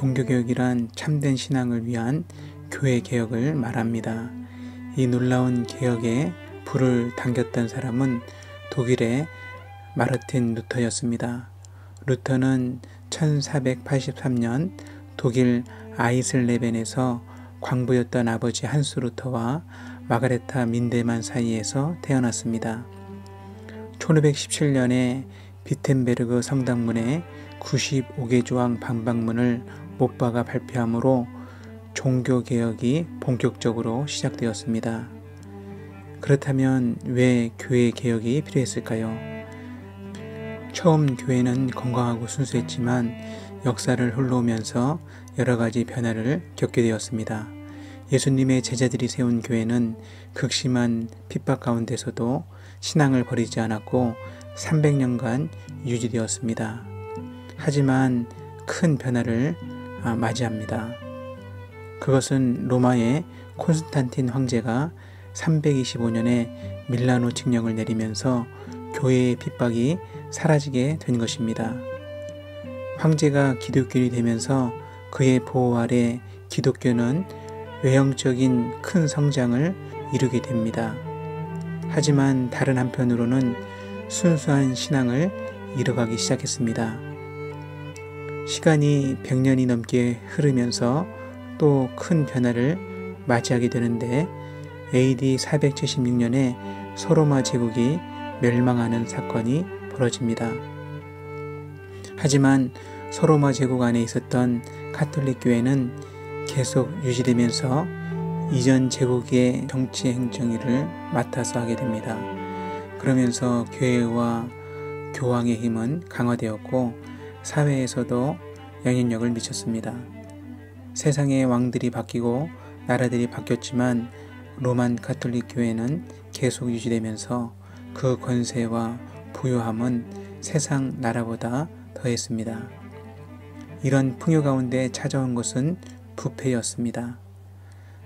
종교개혁이란 참된 신앙을 위한 교회 개혁을 말합니다. 이 놀라운 개혁에 불을 당겼던 사람은 독일의 마르틴 루터였습니다. 루터는 1483년 독일 아이슬레벤에서 광부였던 아버지 한스 루터와 마가레타 민데만 사이에서 태어났습니다. 1517년에 비텐베르그 성당문에 95개 조항 방방문을 못박아 발표함으로 종교개혁이 본격적으로 시작되었습니다. 그렇다면 왜 교회 개혁이 필요했을까요? 처음 교회는 건강하고 순수했지만 역사를 흘러오면서 여러 가지 변화를 겪게 되었습니다. 예수님의 제자들이 세운 교회는 극심한 핍박 가운데서도 신앙을 버리지 않았고 300년간 유지되었습니다. 하지만 큰 변화를 맞이합니다. 그것은 로마의 콘스탄틴 황제가 325년에 밀라노 칙령을 내리면서 교회의 핍박이 사라지게 된 것입니다. 황제가 기독교인이 되면서 그의 보호 아래 기독교는 외형적인 큰 성장을 이루게 됩니다. 하지만 다른 한편으로는 순수한 신앙을 잃어가기 시작했습니다. 시간이 100년이 넘게 흐르면서 또 큰 변화를 맞이하게 되는데 AD 476년에 소로마 제국이 멸망하는 사건이 벌어집니다. 하지만 소로마 제국 안에 있었던 가톨릭 교회는 계속 유지되면서 이전 제국의 정치 행정일을 맡아서 하게 됩니다. 그러면서 교회와 교황의 힘은 강화되었고 사회에서도 영향력을 미쳤습니다. 세상의 왕들이 바뀌고 나라들이 바뀌었지만 로만 가톨릭 교회는 계속 유지되면서 그 권세와 부요함은 세상 나라보다 더했습니다. 이런 풍요 가운데 찾아온 것은 부패였습니다.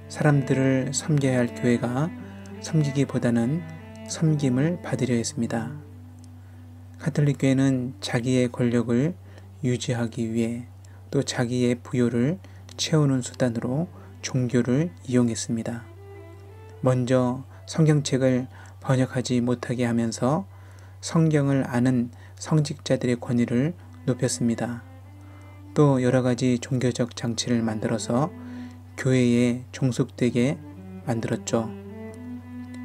사람들을 섬겨야 할 교회가 섬기기보다는 섬김을 받으려 했습니다. 가톨릭 교회는 자기의 권력을 유지하기 위해 또 자기의 부요를 채우는 수단으로 종교를 이용했습니다. 먼저 성경책을 번역하지 못하게 하면서 성경을 아는 성직자들의 권위를 높였습니다. 또 여러 가지 종교적 장치를 만들어서 교회에 종속되게 만들었죠.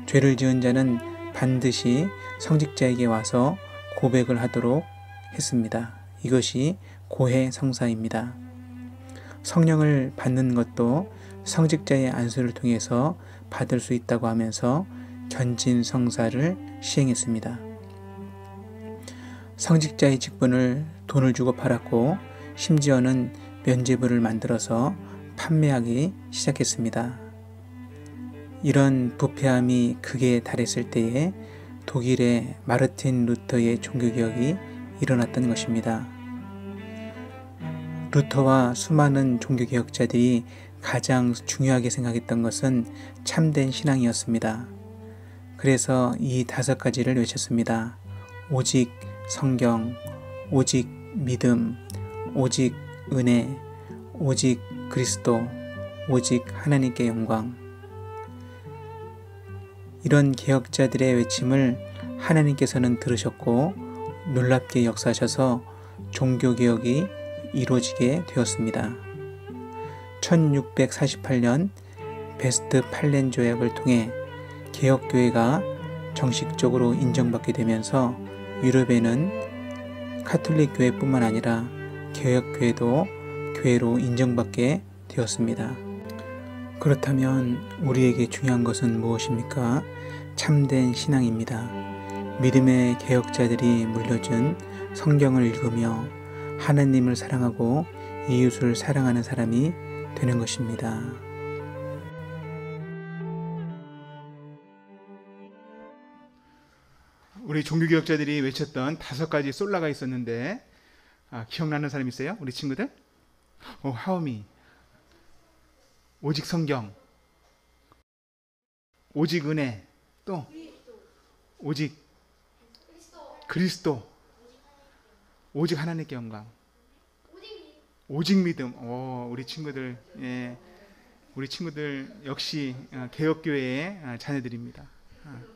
죄를 지은 자는 반드시 성직자에게 와서 고백을 하도록 했습니다. 이것이 고해 성사입니다. 성령을 받는 것도 성직자의 안수를 통해서 받을 수 있다고 하면서 견진 성사를 시행했습니다. 성직자의 직분을 돈을 주고 팔았고 심지어는 면죄부를 만들어서 판매하기 시작했습니다. 이런 부패함이 극에 달했을 때에 독일의 마르틴 루터의 종교개혁이 일어났던 것입니다. 루터와 수많은 종교개혁자들이 가장 중요하게 생각했던 것은 참된 신앙이었습니다. 그래서 이 5가지를 외쳤습니다. 오직 성경, 오직 믿음, 오직 은혜, 오직 그리스도, 오직 하나님께 영광. 이런 개혁자들의 외침을 하나님께서는 들으셨고 놀랍게 역사하셔서 종교개혁이 이루어지게 되었습니다. 1648년 베스트팔렌 조약을 통해 개혁교회가 정식적으로 인정받게 되면서 유럽에는 가톨릭 교회뿐만 아니라 개혁교회도 교회로 인정받게 되었습니다. 그렇다면 우리에게 중요한 것은 무엇입니까? 참된 신앙입니다. 믿음의 개혁자들이 물려준 성경을 읽으며 하나님을 사랑하고 이웃을 사랑하는 사람이 되는 것입니다. 우리 종교개혁자들이 외쳤던 5가지 솔라가 있었는데 기억나는 사람 있어요? 우리 친구들? 하오미, 오직 성경, 오직 은혜, 또 오직 그리스도, 오직 하나님께 영광. 오직 믿음. 우리 친구들, 예, 우리 친구들 역시 개혁교회의 자녀들입니다.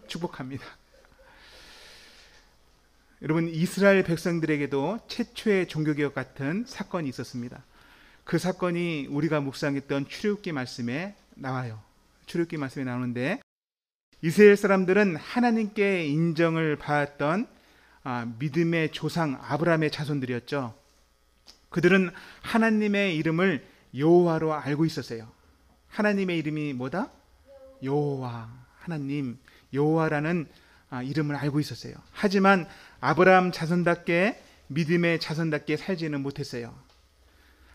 축복합니다. 여러분, 이스라엘 백성들에게도 최초의 종교개혁 같은 사건이 있었습니다. 그 사건이 우리가 묵상했던 출애굽기 말씀에 나와요. 출애굽기 말씀에 나오는데, 이스라엘 사람들은 하나님께 인정을 받았던 믿음의 조상 아브라함의 자손들이었죠. 그들은 하나님의 이름을 여호와로 알고 있었어요. 하나님의 이름이 뭐다? 여호와, 하나님, 여호와라는 이름을 알고 있었어요. 하지만 아브라함 자손답게, 믿음의 자손답게 살지는 못했어요.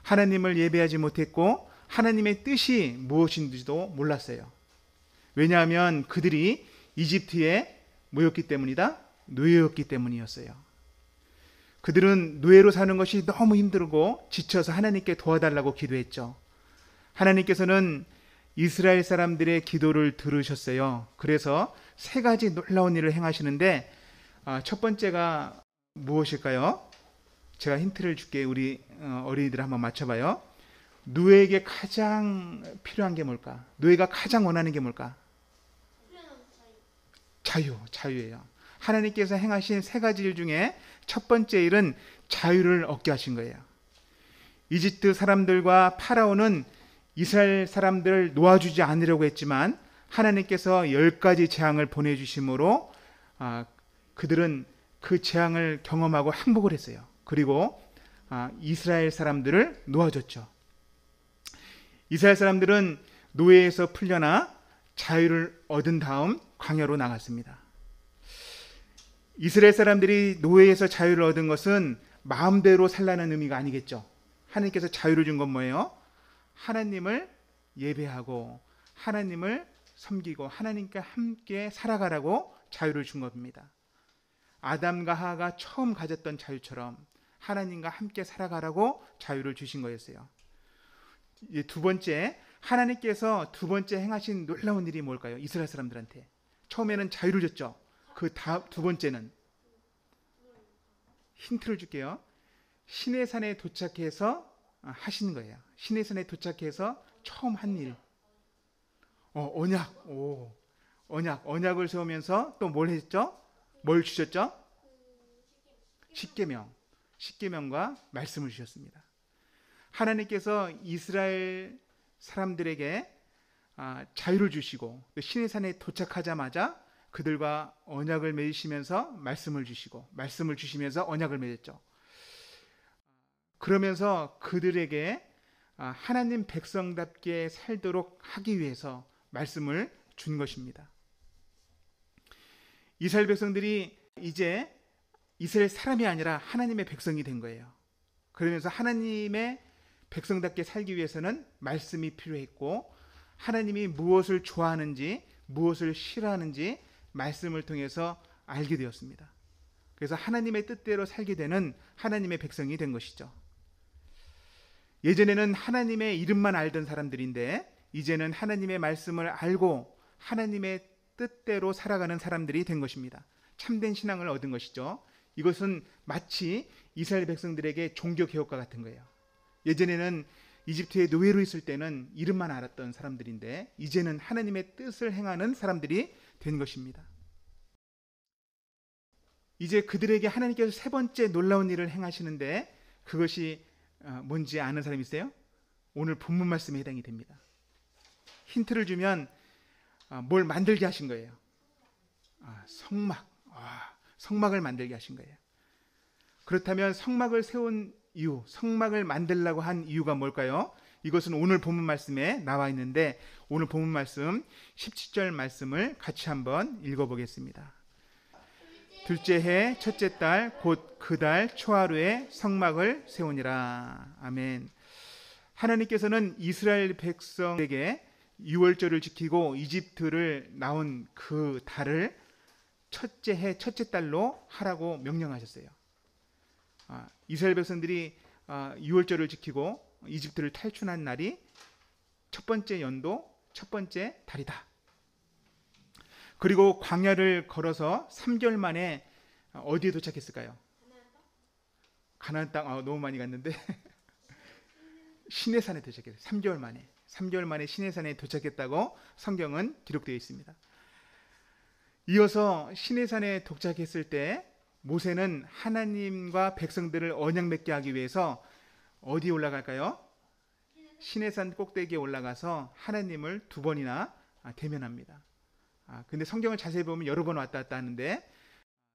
하나님을 예배하지 못했고 하나님의 뜻이 무엇인지도 몰랐어요. 왜냐하면 그들이 이집트에 뭐였기 때문이다? 노예였기 때문이었어요. 그들은 노예로 사는 것이 너무 힘들고 지쳐서 하나님께 도와달라고 기도했죠. 하나님께서는 이스라엘 사람들의 기도를 들으셨어요. 그래서 세 가지 놀라운 일을 행하시는데, 첫 번째가 무엇일까요? 제가 힌트를 줄게. 우리 어린이들 한번 맞춰봐요. 노예에게 가장 필요한 게 뭘까? 노예가 가장 원하는 게 뭘까? 자유예요. 하나님께서 행하신 세 가지 일 중에 첫 번째 일은 자유를 얻게 하신 거예요. 이집트 사람들과 파라오는 이스라엘 사람들을 놓아주지 않으려고 했지만 하나님께서 10가지 재앙을 보내주심으로 그들은 그 재앙을 경험하고 항복을 했어요. 그리고 이스라엘 사람들을 놓아줬죠. 이스라엘 사람들은 노예에서 풀려나 자유를 얻은 다음 광야로 나갔습니다. 이스라엘 사람들이 노예에서 자유를 얻은 것은 마음대로 살라는 의미가 아니겠죠. 하나님께서 자유를 준 건 뭐예요? 하나님을 예배하고 하나님을 섬기고 하나님과 함께 살아가라고 자유를 준 겁니다. 아담과 하와가 처음 가졌던 자유처럼 하나님과 함께 살아가라고 자유를 주신 거였어요. 두 번째, 하나님께서 두 번째 행하신 놀라운 일이 뭘까요? 이스라엘 사람들한테 처음에는 자유를 줬죠. 두 번째는 힌트를 줄게요. 시내산에 도착해서 하신 거예요. 시내산에 도착해서 처음 한 일. 언약을 세우면서 또 뭘 했죠? 뭘 주셨죠? 십계명과 말씀을 주셨습니다. 하나님께서 이스라엘 사람들에게 자유를 주시고 시내산에 도착하자마자 그들과 언약을 맺으시면서 말씀을 주시고 말씀을 주시면서 언약을 맺었죠. 그러면서 그들에게 하나님 백성답게 살도록 하기 위해서 말씀을 준 것입니다. 이스라엘 백성들이 이제 이스라엘 사람이 아니라 하나님의 백성이 된 거예요. 그러면서 하나님의 백성답게 살기 위해서는 말씀이 필요했고 하나님이 무엇을 좋아하는지 무엇을 싫어하는지 말씀을 통해서 알게 되었습니다. 그래서 하나님의 뜻대로 살게 되는 하나님의 백성이 된 것이죠. 예전에는 하나님의 이름만 알던 사람들인데 이제는 하나님의 말씀을 알고 하나님의 뜻대로 살아가는 사람들이 된 것입니다. 참된 신앙을 얻은 것이죠. 이것은 마치 이스라엘 백성들에게 종교개혁과 같은 거예요. 예전에는 이집트의 노예로 있을 때는 이름만 알았던 사람들인데 이제는 하나님의 뜻을 행하는 사람들이 된 것입니다. 이제 그들에게 하나님께서 세 번째 놀라운 일을 행하시는데 그것이 뭔지 아는 사람 있어요? 오늘 본문 말씀에 해당이 됩니다. 힌트를 주면 뭘 만들게 하신 거예요. 성막을 만들게 하신 거예요. 그렇다면 성막을 세운 이유, 성막을 만들려고 한 이유가 뭘까요? 이것은 오늘 본문 말씀에 나와 있는데 오늘 본문 말씀 17절 말씀을 같이 한번 읽어보겠습니다. 둘째 해 첫째 달 곧 그 달 초하루에 성막을 세우니라. 아멘. 하나님께서는 이스라엘 백성에게 유월절을 지키고 이집트를 나온 그 달을 첫째 해 첫째 달로 하라고 명령하셨어요. 이스라엘 백성들이 유월절을 지키고 이집트를 탈출한 날이 첫 번째 연도 첫 번째 달이다. 그리고 광야를 걸어서 3개월 만에 어디에 도착했을까요? 가나안 땅. 너무 많이 갔는데 시내산에 도착했어요. 3개월 만에. 3개월 만에 시내산에 도착했다고 성경은 기록되어 있습니다. 이어서 시내산에 도착했을 때 모세는 하나님과 백성들을 언약 맺게 하기 위해서 어디에 올라갈까요? 시내산 꼭대기에 올라가서 하나님을 2번이나 대면합니다. 근데 성경을 자세히 보면 여러 번 왔다 갔다 하는데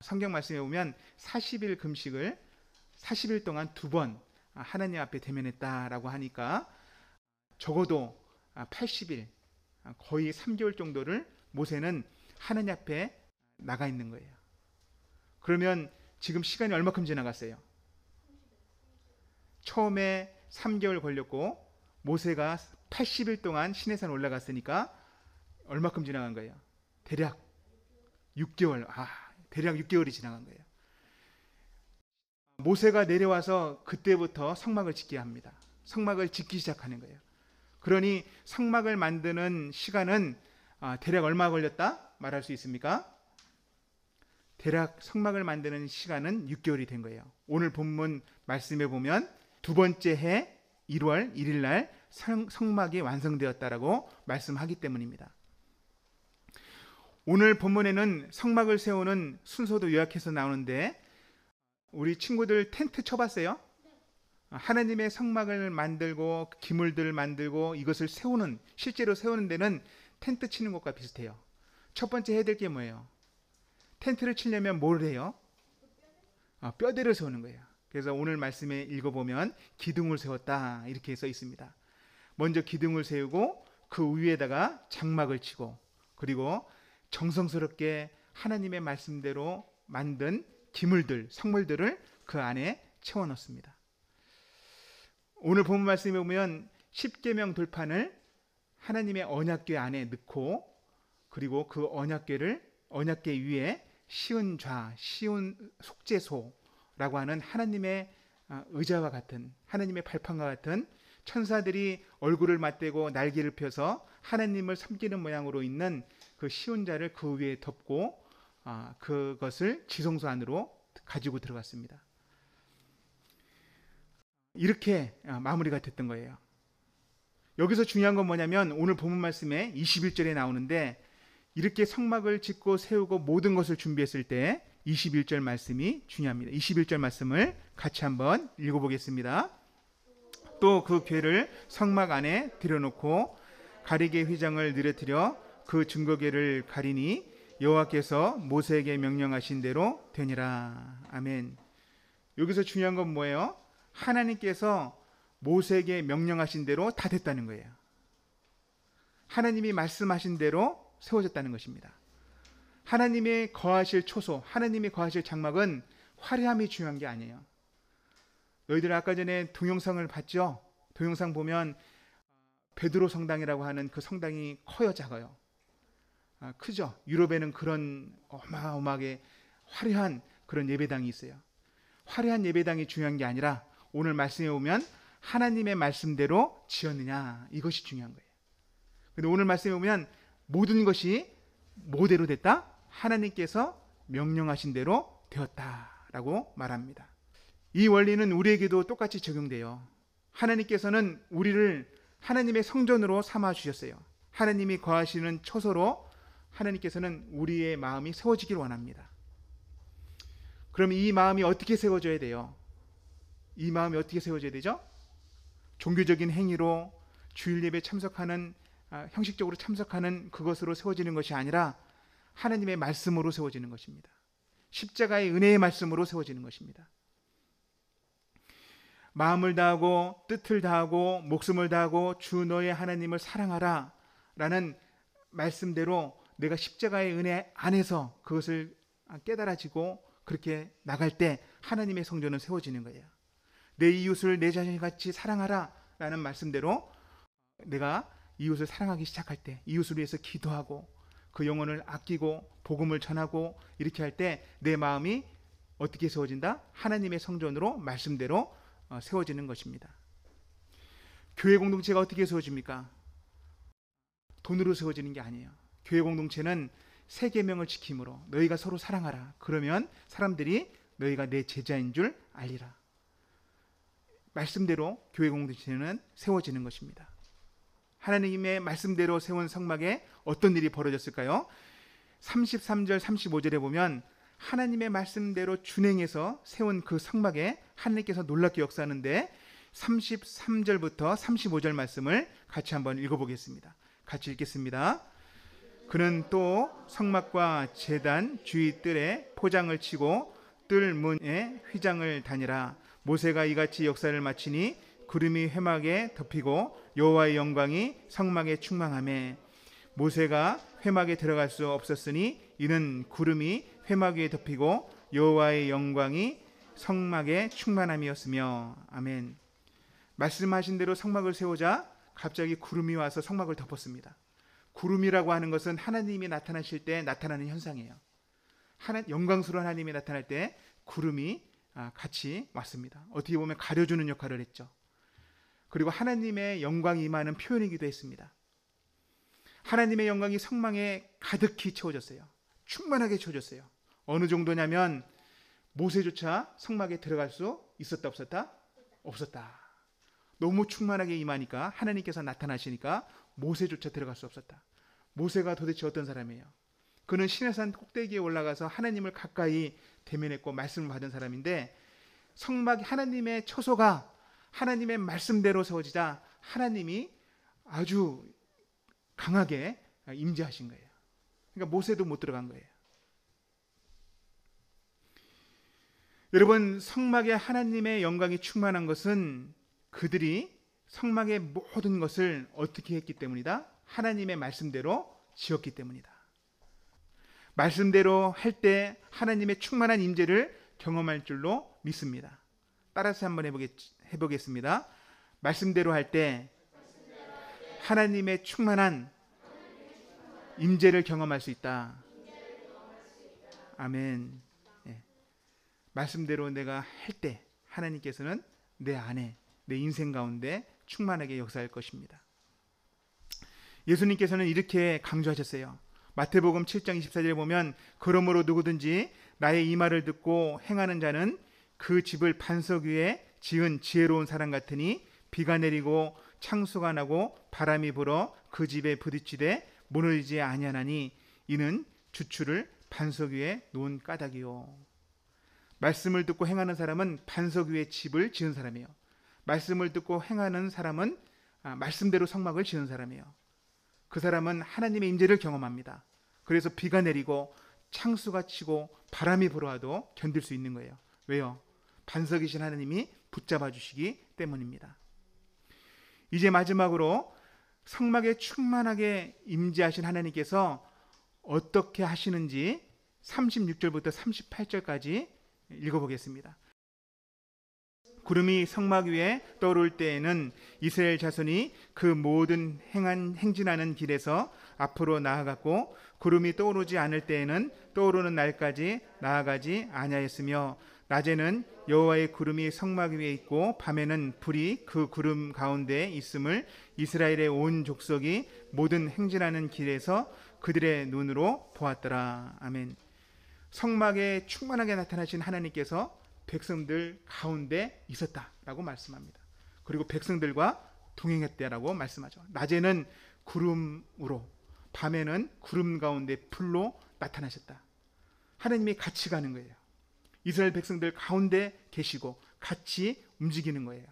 성경 말씀에 보면 40일 금식을 40일 동안 2번 하나님 앞에 대면했다라고 하니까 적어도 80일, 거의 3개월 정도를 모세는 하나님 앞에 나가 있는 거예요. 그러면 지금 시간이 얼마큼 지나갔어요? 처음에 3개월 걸렸고 모세가 80일 동안 시내산 올라갔으니까 얼마큼 지나간 거예요? 대략 6개월. 대략 6개월이 지나간 거예요. 모세가 내려와서 그때부터 성막을 짓게 합니다. 성막을 짓기 시작하는 거예요. 그러니 성막을 만드는 시간은 대략 얼마 걸렸다 말할 수 있습니까? 대략 성막을 만드는 시간은 6개월이 된 거예요. 오늘 본문 말씀에 보면 2번째 해 1월 1일 날 성막이 완성되었다라고 말씀하기 때문입니다. 오늘 본문에는 성막을 세우는 순서도 요약해서 나오는데 우리 친구들 텐트 쳐봤어요? 하나님의 성막을 만들고 기물들을 만들고 이것을 세우는, 실제로 세우는 데는 텐트 치는 것과 비슷해요. 첫 번째 해야 될 게 뭐예요? 텐트를 치려면 뭘 해요? 뼈대를 세우는 거예요. 그래서 오늘 말씀에 읽어보면 기둥을 세웠다 이렇게 써 있습니다. 먼저 기둥을 세우고 그 위에다가 장막을 치고 그리고 정성스럽게 하나님의 말씀대로 만든 기물들, 성물들을 그 안에 채워넣습니다. 오늘 본문 말씀에 보면 십계명 돌판을 하나님의 언약궤 안에 넣고 그리고 그 언약궤 위에 시은좌, 시은 속죄소라고 하는 하나님의 의자와 같은, 하나님의 발판과 같은 천사들이 얼굴을 맞대고 날개를 펴서 하나님을 섬기는 모양으로 있는 그 시은좌를 그 위에 덮고 그것을 지성소 안으로 가지고 들어갔습니다. 이렇게 마무리가 됐던 거예요. 여기서 중요한 건 뭐냐면 오늘 본문 말씀에 21절에 나오는데 이렇게 성막을 짓고 세우고 모든 것을 준비했을 때 21절 말씀이 중요합니다. 21절 말씀을 같이 한번 읽어보겠습니다. 또 그 궤를 성막 안에 들여놓고 가리개 휘장을 느려뜨려 그 증거궤를 가리니 여호와께서 모세에게 명령하신 대로 되니라. 아멘. 여기서 중요한 건 뭐예요? 하나님께서 모세에게 명령하신 대로 다 됐다는 거예요. 하나님이 말씀하신 대로 세워졌다는 것입니다. 하나님의 거하실 초소, 하나님이 거하실 장막은 화려함이 중요한 게 아니에요. 너희들 아까 전에 동영상을 봤죠? 동영상 보면 베드로 성당이라고 하는 그 성당이 커요, 작아요? 크죠? 유럽에는 그런 어마어마하게 화려한 그런 예배당이 있어요. 화려한 예배당이 중요한 게 아니라 오늘 말씀에 보면 하나님의 말씀대로 지었느냐, 이것이 중요한 거예요. 근데 오늘 말씀에 보면 모든 것이 뭐대로 됐다? 하나님께서 명령하신 대로 되었다라고 말합니다. 이 원리는 우리에게도 똑같이 적용돼요. 하나님께서는 우리를 하나님의 성전으로 삼아 주셨어요. 하나님이 거하시는 처소로 하나님께서는 우리의 마음이 세워지길 원합니다. 그럼 이 마음이 어떻게 세워져야 돼요? 이 마음이 어떻게 세워져야 되죠? 종교적인 행위로 주일 예배 참석하는, 형식적으로 참석하는 그것으로 세워지는 것이 아니라 하나님의 말씀으로 세워지는 것입니다. 십자가의 은혜의 말씀으로 세워지는 것입니다. 마음을 다하고 뜻을 다하고 목숨을 다하고 주 너의 하나님을 사랑하라 라는 말씀대로 내가 십자가의 은혜 안에서 그것을 깨달아지고 그렇게 나갈 때 하나님의 성전은 세워지는 거예요. 내 이웃을 내 자신같이 사랑하라 라는 말씀대로 내가 이웃을 사랑하기 시작할 때, 이웃을 위해서 기도하고 그 영혼을 아끼고 복음을 전하고 이렇게 할 때 내 마음이 어떻게 세워진다? 하나님의 성전으로 말씀대로 세워지는 것입니다. 교회 공동체가 어떻게 세워집니까? 돈으로 세워지는 게 아니에요. 교회 공동체는 세 계명을 지킴으로 너희가 서로 사랑하라. 그러면 사람들이 너희가 내 제자인 줄 알리라. 말씀대로 교회 공동체는 세워지는 것입니다. 하나님의 말씀대로 세운 성막에 어떤 일이 벌어졌을까요? 33절 35절에 보면 하나님의 말씀대로 준행해서 세운 그 성막에 하나님께서 놀랍게 역사하는데 33절부터 35절 말씀을 같이 한번 읽어보겠습니다. 같이 읽겠습니다. 그는 또 성막과 제단 주위 뜰에 포장을 치고 뜰 문에 휘장을 다니라. 모세가 이같이 역사를 마치니 구름이 회막에 덮이고 여호와의 영광이 성막에 충만하매 모세가 회막에 들어갈 수 없었으니 이는 구름이 회막 위에 덮이고 여호와의 영광이 성막에 충만함이었으며. 아멘. 말씀하신 대로 성막을 세우자 갑자기 구름이 와서 성막을 덮었습니다. 구름이라고 하는 것은 하나님이 나타나실 때 나타나는 현상이에요. 영광스러운 하나님이 나타날 때 구름이 같이 왔습니다. 어떻게 보면 가려주는 역할을 했죠. 그리고 하나님의 영광이 임하는 표현이기도 했습니다. 하나님의 영광이 성막에 가득히 채워졌어요. 충만하게 채워졌어요. 어느 정도냐면 모세조차 성막에 들어갈 수 있었다 없었다? 없었다. 너무 충만하게 임하니까 하나님께서 나타나시니까 모세조차 들어갈 수 없었다. 모세가 도대체 어떤 사람이에요? 그는 시내산 꼭대기에 올라가서 하나님을 가까이 대면했고 말씀을 받은 사람인데 성막 하나님의 처소가 하나님의 말씀대로 세워지자 하나님이 아주 강하게 임재하신 거예요. 그러니까 모세도 못 들어간 거예요. 여러분, 성막에 하나님의 영광이 충만한 것은 그들이 성막의 모든 것을 어떻게 했기 때문이다? 하나님의 말씀대로 지었기 때문이다. 말씀대로 할 때 하나님의 충만한 임재를 경험할 줄로 믿습니다. 따라서 한번 해보겠습니다. 말씀대로 할 때 하나님의 충만한 임재를 경험할 수 있다. 아멘. 예. 말씀대로 내가 할 때 하나님께서는 내 안에 내 인생 가운데 충만하게 역사할 것입니다. 예수님께서는 이렇게 강조하셨어요. 마태복음 7장 24절에 보면 그러므로 누구든지 나의 이 말을 듣고 행하는 자는 그 집을 반석 위에 지은 지혜로운 사람 같으니 비가 내리고 창수가 나고 바람이 불어 그 집에 부딪히되 무너지지 아니하나니 이는 주추를 반석 위에 놓은 까닭이요. 말씀을 듣고 행하는 사람은 반석 위에 집을 지은 사람이에요. 말씀을 듣고 행하는 사람은 말씀대로 성막을 지은 사람이에요. 그 사람은 하나님의 임재를 경험합니다. 그래서 비가 내리고 창수가 치고 바람이 불어와도 견딜 수 있는 거예요. 왜요? 반석이신 하나님이 붙잡아 주시기 때문입니다. 이제 마지막으로 성막에 충만하게 임재하신 하나님께서 어떻게 하시는지 36절부터 38절까지 읽어보겠습니다. 구름이 성막 위에 떠오를 때에는 이스라엘 자손이 그 모든 행진하는 길에서 앞으로 나아갔고 구름이 떠오르지 않을 때에는 떠오르는 날까지 나아가지 아니하였으며 낮에는 여호와의 구름이 성막 위에 있고 밤에는 불이 그 구름 가운데에 있음을 이스라엘의 온 족속이 모든 행진하는 길에서 그들의 눈으로 보았더라. 아멘. 성막에 충만하게 나타나신 하나님께서 백성들 가운데 있었다라고 말씀합니다. 그리고 백성들과 동행했다라고 말씀하죠. 낮에는 구름으로, 밤에는 구름 가운데 불로 나타나셨다. 하나님이 같이 가는 거예요. 이스라엘 백성들 가운데 계시고 같이 움직이는 거예요.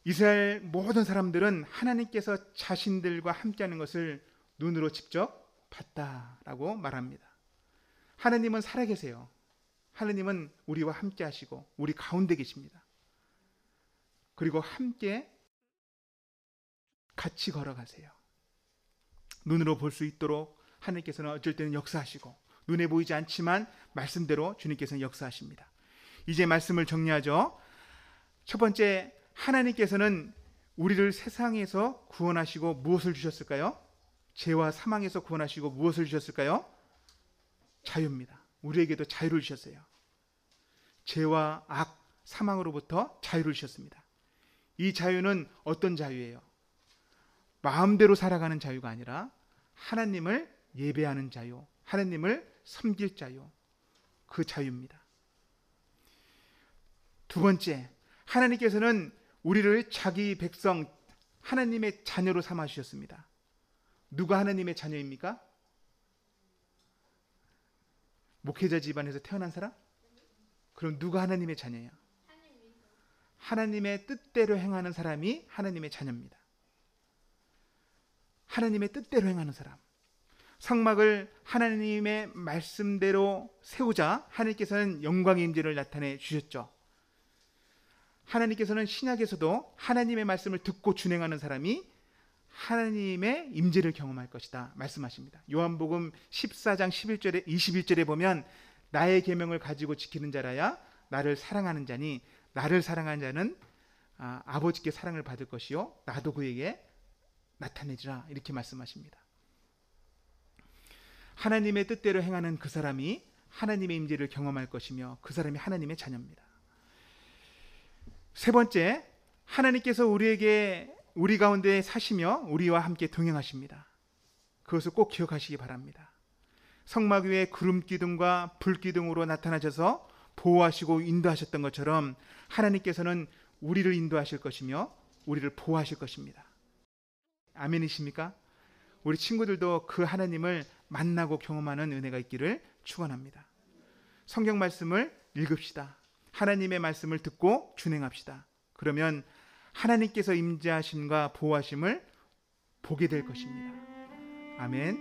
이스라엘 모든 사람들은 하나님께서 자신들과 함께하는 것을 눈으로 직접 봤다라고 말합니다. 하나님은 살아계세요. 하나님은 우리와 함께 하시고 우리 가운데 계십니다. 그리고 함께 같이 걸어가세요. 눈으로 볼 수 있도록 하나님께서는 어쩔 때는 역사하시고 눈에 보이지 않지만 말씀대로 주님께서는 역사하십니다. 이제 말씀을 정리하죠. 첫 번째, 하나님께서는 우리를 세상에서 구원하시고 무엇을 주셨을까요? 죄와 사망에서 구원하시고 무엇을 주셨을까요? 자유입니다. 우리에게도 자유를 주셨어요. 죄와 악, 사망으로부터 자유를 주셨습니다. 이 자유는 어떤 자유예요? 마음대로 살아가는 자유가 아니라 하나님을 예배하는 자유, 하나님을 섬길 자유, 그 자유입니다. 두 번째, 하나님께서는 우리를 자기 백성, 하나님의 자녀로 삼아 주셨습니다. 누가 하나님의 자녀입니까? 목회자 집안에서 태어난 사람? 그럼 누가 하나님의 자녀야? 하나님의 뜻대로 행하는 사람이 하나님의 자녀입니다. 하나님의 뜻대로 행하는 사람. 성막을 하나님의 말씀대로 세우자 하나님께서는 영광의 임재를 나타내 주셨죠. 하나님께서는 신약에서도 하나님의 말씀을 듣고 준행하는 사람이 하나님의 임재를 경험할 것이다 말씀하십니다. 요한복음 14장 11절에 21절에 보면 나의 계명을 가지고 지키는 자라야 나를 사랑하는 자니 나를 사랑하는 자는 아버지께 사랑을 받을 것이요 나도 그에게 나타내주라 이렇게 말씀하십니다. 하나님의 뜻대로 행하는 그 사람이 하나님의 임재를 경험할 것이며 그 사람이 하나님의 자녀입니다. 세 번째, 하나님께서 우리 가운데 사시며 우리와 함께 동행하십니다. 그것을 꼭 기억하시기 바랍니다. 성막 위에 구름 기둥과 불 기둥으로 나타나셔서 보호하시고 인도하셨던 것처럼 하나님께서는 우리를 인도하실 것이며 우리를 보호하실 것입니다. 아멘이십니까? 우리 친구들도 그 하나님을 만나고 경험하는 은혜가 있기를 축원합니다. 성경 말씀을 읽읍시다. 하나님의 말씀을 듣고 준행합시다. 그러면 하나님께서 임재하심과 보호하심을 보게 될 것입니다. 아멘.